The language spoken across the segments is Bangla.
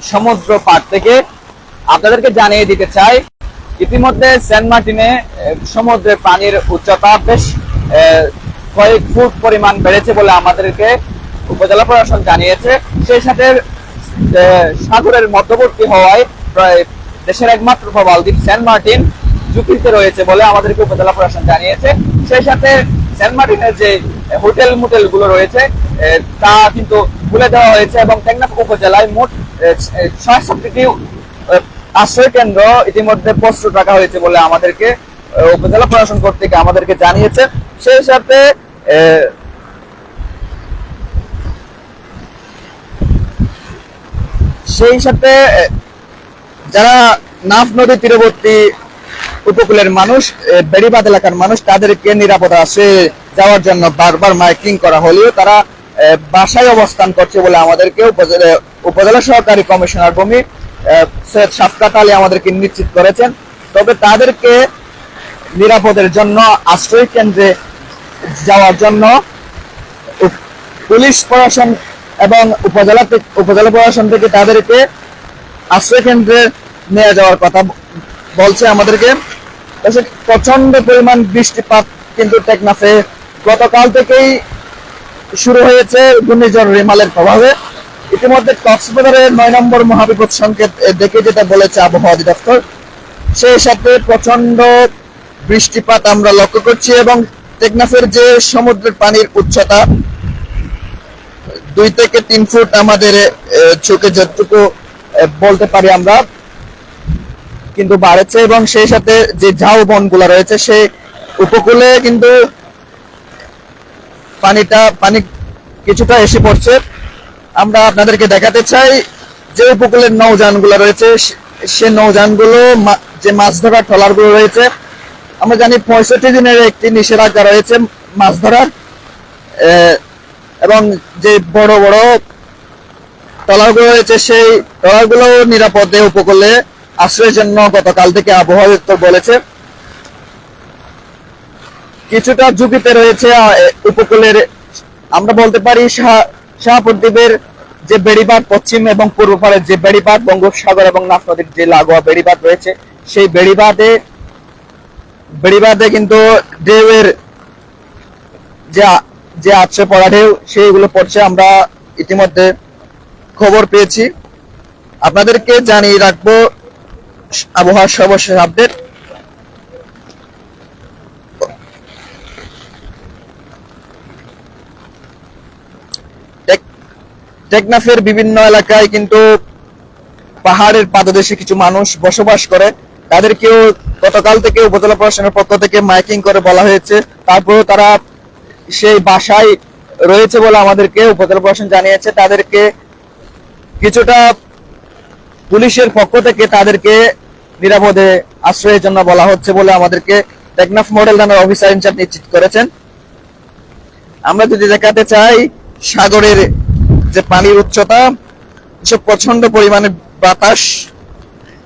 সমুদ্র পাড় থেকে আপনাদেরকে জানিয়ে দিতে চাই, ইতিমধ্যে সেন্ট মার্টিনে সমুদ্রের পানির উচ্চতা বেশ কয়েক ফুট পরিমাণ বেড়েছে বলে আমাদেরকে উপজেলা প্রশাসন জানিয়েছে। সেই সাথে সাগরের মধ্যবর্তী হওয়ায় প্রায় দেশের একমাত্র প্রবাল দ্বীপ সেন্ট মার্টিন ঝুঁকিতে রয়েছে বলে আমাদেরকে উপজেলা প্রশাসন জানিয়েছে। সেই সাথে সেন্ট মার্টিনের যে হোটেল মোটেল গুলো রয়েছে তা কিন্তু খুলে দেওয়া হয়েছে এবং টেকনাফ উপজেলায় মোট ৬৭টি আশ্রয় কেন্দ্র ইতিমধ্যে প্রস্তুত রাখা হয়েছে বলে আমাদেরকে উপজেলা প্রশাসন কর্তৃক আমাদেরকে জানিয়েছে। সেই সাথে যারা নাফ নদী তীরবর্তী উপকূলের মানুষ, বেড়িবাঁধ এলাকার মানুষ, তাদেরকে নিরাপদ আশ্রয়ে যাওয়ার জন্য বারবার মাইকিং করা হলেও তারা বাসায় অবস্থান করছে বলে আমাদেরকে উপজেলা সহকারী কমিশনার ভূমি সৈয়দ শাফকাত আলী আমাদেরকে নিশ্চিত করেছেন। তবে তাদেরকে নিরাপদের জন্য আশ্রয় কেন্দ্রে যাওয়ার জন্য পুলিশ প্রশাসন এবং উপজেলা প্রশাসন থেকে তাদেরকে আশ্রয় কেন্দ্রে নিয়ে যাওয়ার কথা বলছে আমাদেরকে। প্রচন্ড পরিমাণ বৃষ্টিপাত কিন্তু টেকনাফে গতকাল থেকেই শুরু হয়েছে ঘূর্ণিঝড় রিমালের প্রভাবে। ইতিমধ্যে কক্সবাজারে ৯ নম্বর মহাবিপদ সংকেত দেখে যেটা বলেছে আবহাওয়া অধিদপ্তর, সেই সাথে প্রচন্ড বৃষ্টিপাত আমরা লক্ষ্য করছি এবং টেকনাফের যে সমুদ্রের পানির উচ্চতা ২ থেকে ৩ ফুট আমাদের চোখে যতটুকু বলতে পারি আমরা কিন্তু বাড়েছে এবং সেই সাথে যে ঝাউ বনগুলো রয়েছে সেই উপকূলে কিন্তু পানি কিছুটা এসে পড়ছে। আমরা আপনাদেরকে দেখাতে চাই যে উপকূলের নৌযানগুলো রয়েছে সে নৌযানগুলো যে মাছ ধরার ট্রলারগুলো রয়েছে, আমরা জানি ৬৫ দিনের একটি নিষেধাজ্ঞা রয়েছে মাছ ধরার, এবং যে বড় বড় ট্রলারগুলো রয়েছে সেই ট্রলারগুলো নিরাপদে উপকূলে আশ্রয়ের জন্য গতকাল থেকে আবহাওয়া দপ্তর বলেছে। কিছুটা ঝুঁকিতে রয়েছে উপকূলের, আমরা বলতে পারি শাহপুর দ্বীপের যে বেড়িবাঁধ, পশ্চিম এবং পূর্ব পাড়ের যে বেড়িবাঁধ, বঙ্গোপসাগর এবং নাফ নদীর যে লাগোয়া বেড়িবাঁধ রয়েছে সেই বেড়িবাঁধে কিন্তু ঢেউয়ের যে আছড়ে পড়া ঢেউ সেইগুলো পড়ছে। আমরা ইতিমধ্যে খবর পেয়েছি, আপনাদেরকে জানিয়ে রাখবো আবহাওয়ার সর্বশেষ আপডেট। টেকনাফের বিভিন্ন এলাকায় কিন্তু পাহাড়ের পাদদেশে কিছু মানুষ বসবাস করে, তাদেরকেও গতকাল থেকে উপজেলা প্রশাসনের পক্ষ থেকে মাইকিং করে বলা হয়েছে, তারপরেও তারা সেই বাসায় রয়েছে বলে আমাদেরকে উপজেলা প্রশাসন জানিয়েছে। তাদেরকে কিছুটা পুলিশের পক্ষ থেকে তাদেরকে নিরাপদে আশ্রয়ের জন্য বলা হচ্ছে বলে আমাদেরকে টেকনাফ মডেল থানার অফিসার ইনচার্জ নিশ্চিত করেছেন। আমরা যদি দেখাতে চাই সাগরের যে পানির উচ্চতা, এসব প্রচন্ড পরিমাণে বাতাস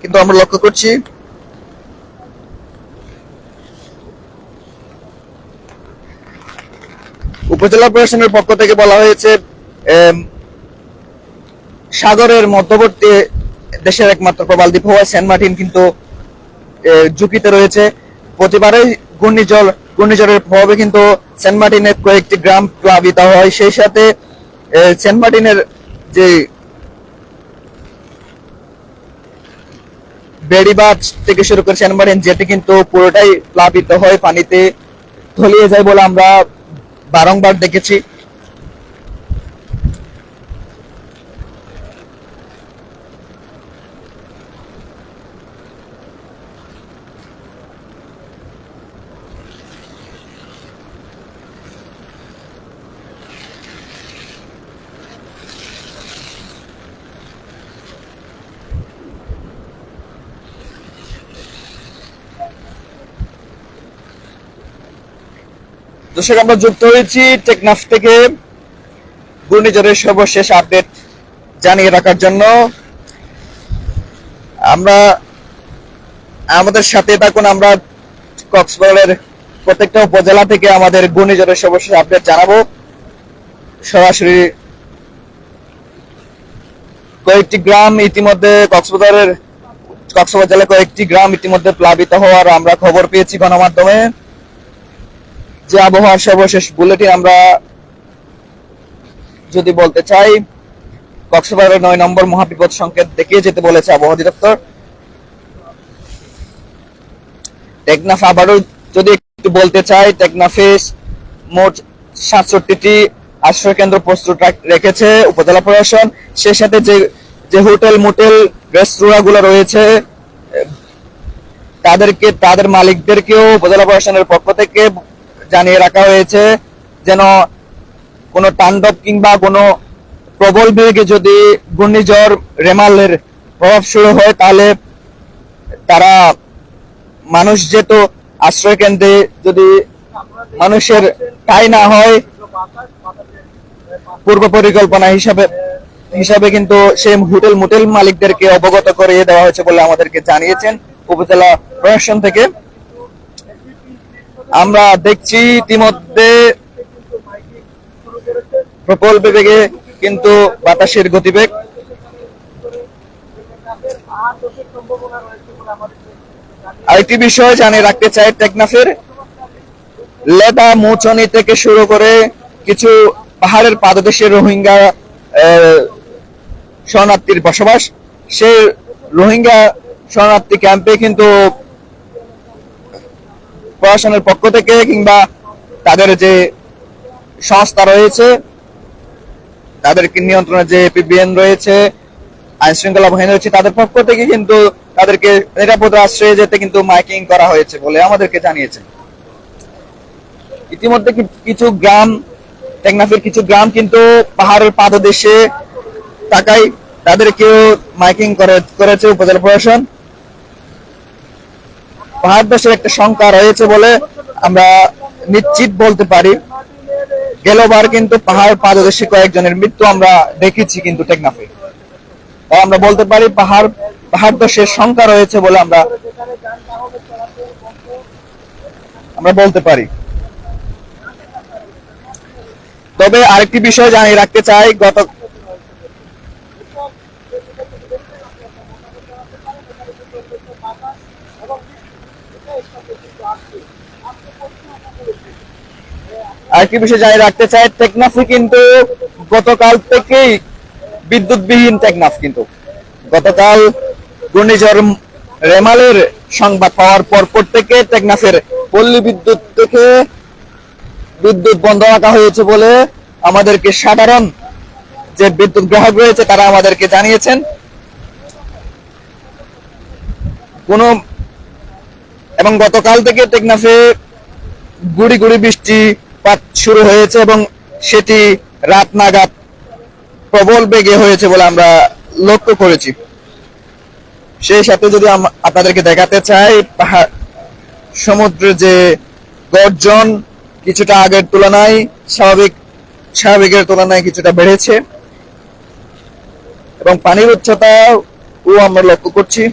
কিন্তু আমরা লক্ষ্য করছি। উপজেলা প্রশাসনের পক্ষ থেকে বলা হয়েছে সাগরের মধ্যবর্তী দেশের একমাত্র প্রবাল দ্বীপ হওয়া সেন্ট মার্টিন কিন্তু ঝুঁকিতে রয়েছে। প্রতিবারই ঘূর্ণিঝড়ের প্রভাবে কিন্তু সেন্ট মার্টিনের কয়েকটি গ্রাম প্লাবিত হয়। সেই সাথে সেন্ট মার্টিনের যে বেড়িবাঁধ থেকে শুরু করে সেন্ট মার্টিন যেটি কিন্তু পুরোটাই প্লাবিত হয়, পানিতে তলিয়ে যায় বলে আমরা বারংবার দেখেছি। দর্শক, আমরা যুক্ত হয়েছি টেকনাফ থেকে ঘূর্ণিঝড়ের সর্বশেষ আপডেট জানিয়ে রাখার জন্য। আমরা আমাদের সাথে থাকুন, আমরা কক্সবাজারের প্রত্যেকটা উপজেলা থেকে আমাদের ঘূর্ণিঝড়ের সর্বশেষ আপডেট জানাবো সরাসরি কয়েকটি গ্রাম ইতিমধ্যে কক্সবাজার জেলার কয়েকটি গ্রাম ইতিমধ্যে প্লাবিত হওয়ার আমরা খবর পেয়েছি গণমাধ্যমে। যে আবহাওয়ার সর্বশেষ বুলেটিন আমরা যদি বলতে চাই, কক্সবাজারের 9 নম্বর মহাবিপদ সংকেত দেখিয়ে যেতে বলেছে আবহাওয়া অধিদপ্তর। টেকনাফ আবারও যদি একটু বলতে চাই, টেকনাফে মোট 67টি আশ্রয় কেন্দ্র প্রস্তুত রেখেছে উপজেলা প্রশাসন। সে সাথে যে হোটেল মোটেল রেস্তোরাঁ গুলো রয়েছে তাদের মালিকদেরকেও উপজেলা প্রশাসনের পক্ষ থেকে জানিয়ে রাখা হয়েছে যেন কোনো তাণ্ডব কিংবা কোনো প্রবল বেগে যদি ঘূর্ণিঝড় রেমালের প্রভাব শুরু হয় তাহলে তারা মানুষ যেহেতু আশ্রয় কেন্দ্রে যদি মানুষের ঠাঁই না হয়, পূর্ব পরিকল্পনা হিসাবে কিন্তু সেই হোটেল মোটেল মালিকদেরকে অবগত করিয়ে দেওয়া হয়েছে বলে আমাদেরকে জানিয়েছেন উপজেলা প্রশাসন থেকে। আমরা দেখছি ইতিমধ্যে প্রবল বেগে কিন্তু বাতাসের গতিবেগ। আরেকটি বিষয় জানিয়ে রাখতে চাই, টেকনাফের লেদা মৌচনি থেকে শুরু করে কিছু পাহাড়ের পাদদেশে রোহিঙ্গা শরণার্থীর বসবাস। সেই রোহিঙ্গা শরণার্থী ক্যাম্পে কিন্তু প্রশাসনের পক্ষ থেকে কিংবা তাদের যে সংস্থা রয়েছে, তাদেরকে নিয়ন্ত্রণে যে পিবিএন রয়েছে, আইন শৃঙ্খলা বাহিনী রয়েছে, তাদের পক্ষ থেকে কিন্তু তাদেরকে নিরাপদ আশ্রয়ে যেতে কিন্তু মাইকিং করা হয়েছে বলে আমাদেরকে জানিয়েছে। ইতিমধ্যে কিছু গ্রাম, টেকনাফের কিছু গ্রাম কিন্তু পাহাড়ের পাদদেশে থাকায় তাদেরকেও মাইকিং করেছে উপজেলা প্রশাসন। পাহাড় দেশের একটা সংখ্যা রয়েছে বলে আমরা নিশ্চিত বলতে পারি। গেলবার কিন্তু পাহাড় পাদদেশে কয়েকজনের মৃত্যু আমরা দেখেছি কিন্তু টেকনাফে। তাই আমরা বলতে পারি পাহাড় দেশের সংখ্যা রয়েছে বলে আমরা বলতে পারি। তবে আরেকটি বিষয় জানিয়ে রাখতে চাই, টেকনাফে কিন্তু গতকাল থেকেই বিদ্যুৎবিহীন টেকনাফ। কিন্তু গতকাল ঘূর্ণিঝড় রেমালের সংবাদ পাওয়ার পর থেকে টেকনাফের পল্লী বিদ্যুৎ থেকে বিদ্যুৎ বন্ধ রাখা হয়েছে বলে আমাদেরকে সাধারণ যে বিদ্যুৎ গ্রাহক রয়েছে তারা আমাদেরকে জানিয়েছেন। এবং গতকাল থেকে টেকনাফে গুড়ি গুড়ি বৃষ্টিপাত শুরু হয়েছে এবং সেটি রাত নাগাদ প্রবল বেগে হয়েছে বলে আমরা লক্ষ্য করেছি। সেই সাথে যদি আপনাদেরকে দেখাতে চাই, সমুদ্রের যে গর্জন কিছুটা আগের তুলনায় স্বাভাবিকের তুলনায় কিছুটা বেড়েছে এবং পানির উচ্চতাও আমরা লক্ষ্য করছি।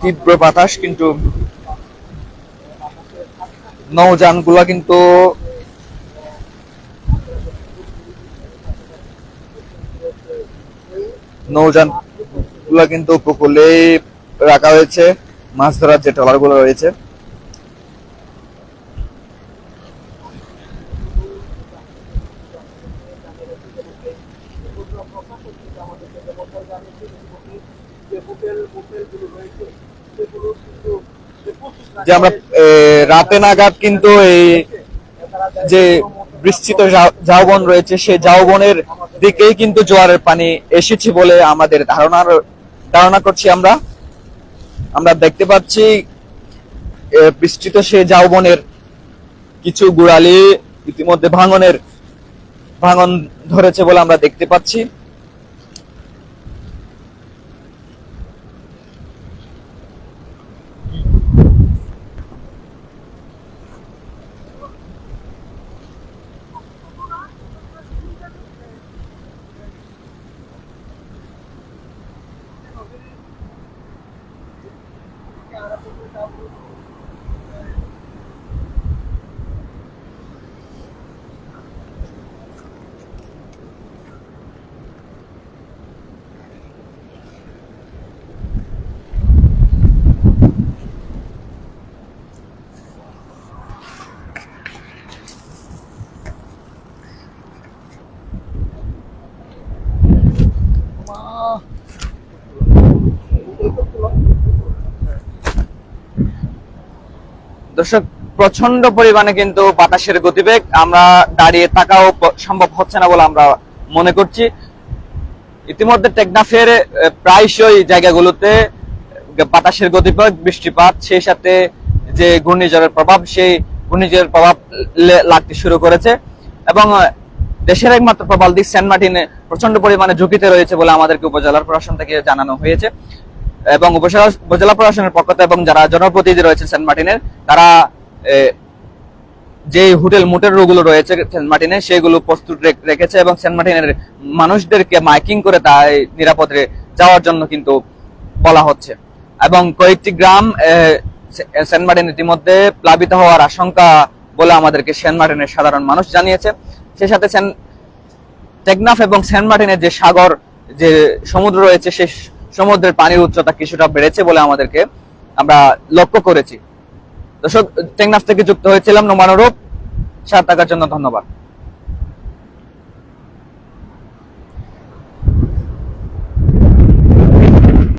তীব্র বাতাস, কিন্তু নৌযান গুলা কিন্তু উপকূলে রাখা হয়েছে, মাছ ধরার যে ট্রলার গুলো রয়েছে। যে আমরা রাতে নাগাদ কিন্তু এই যে বিস্তৃত ঝাউবন রয়েছে সেই ঝাউবনের দিকেই কিন্তু জোয়ারের পানি এসেছে বলে আমাদের ধারণা করছি। আমরা দেখতে পাচ্ছি বিস্তৃত সেই ঝাউবনের কিছু গোড়ালি ইতিমধ্যে ভাঙন ধরেছে বলে আমরা দেখতে পাচ্ছি। দর্শক, প্রচন্ড পরিমাণে কিন্তু বাতাসের গতিবেগ, আমরা দাঁড়িয়ে থাকাও সম্ভব হচ্ছে না বলে আমরা মনে করছি। ইতিমধ্যে টেকনাফের প্রায়শই জায়গাগুলোতে বাতাসের গতিবেগ, বৃষ্টিপাত, সেই সাথে যে ঘূর্ণিঝড়ের প্রভাব, সেই ঘূর্ণিঝড়ের প্রভাব লাগতে শুরু করেছে এবং দেশের একমাত্র প্রবাল দ্বীপ সেন্ট মার্টিনে প্রচন্ড পরিমাণে ঝুঁকিতে রয়েছে বলে আমাদেরকে উপজেলার প্রশাসন থেকে জানানো হয়েছে। এবং উপজেলা প্রশাসনের পক্ষ থেকে এবং যারা জনপ্রতিনিধি রয়েছে সেন্ট মার্টিনের, তারা যে হোটেল মোটেল গুলো রয়েছে সেন্ট মার্টিনে সেগুলো প্রস্তুত রেখেছে এবং সেন্ট মার্টিনের মানুষদেরকে মাইকিং করে তাই নিরাপদে যাওয়ার জন্য কিন্তু বলা হচ্ছে। এবং কয়েকটি গ্রাম সেন্ট মার্টিন ইতিমধ্যে প্লাবিত হওয়ার আশঙ্কা বলে আমাদেরকে সেন্ট মার্টিনের সাধারণ মানুষ জানিয়েছে। সেই সাথে টেকনাফ এবং সেন্ট মার্টিনের যে সাগর, যে সমুদ্র রয়েছে, সেই সমুদ্রের পানির উচ্চতা কিছুটা বেড়েছে বলে আমাদেরকে আমরা লক্ষ্য করেছি। দর্শক, টেকনাফ থেকে যুক্ত হয়েছিলাম নোমানুরূপ। সাথে থাকার জন্য ধন্যবাদ।